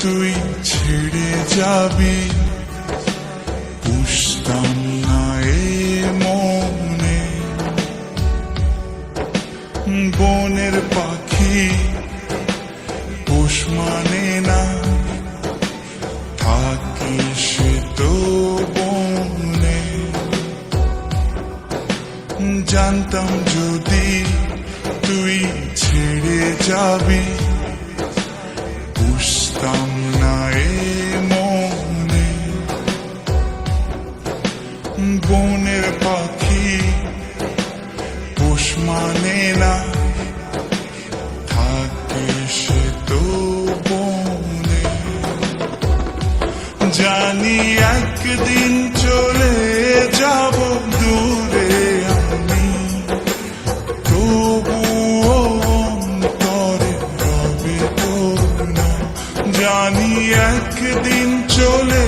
তুই ছেড়ে যাবি, বুঝতাম না এ মনে। বনের পাখি পোষ মানে না, থাকে সে তো বনে। জানতাম যদি তুই ছেড়ে যাবি, বুঝতাম না এ মনে। বনের পাখি পোষ মানে না, থাকে সে তো বনে। জানি একদিন চলে যাব দূরে আমি, তবুও অন্তরে রবে তোর নাম। জানি একদিন চলে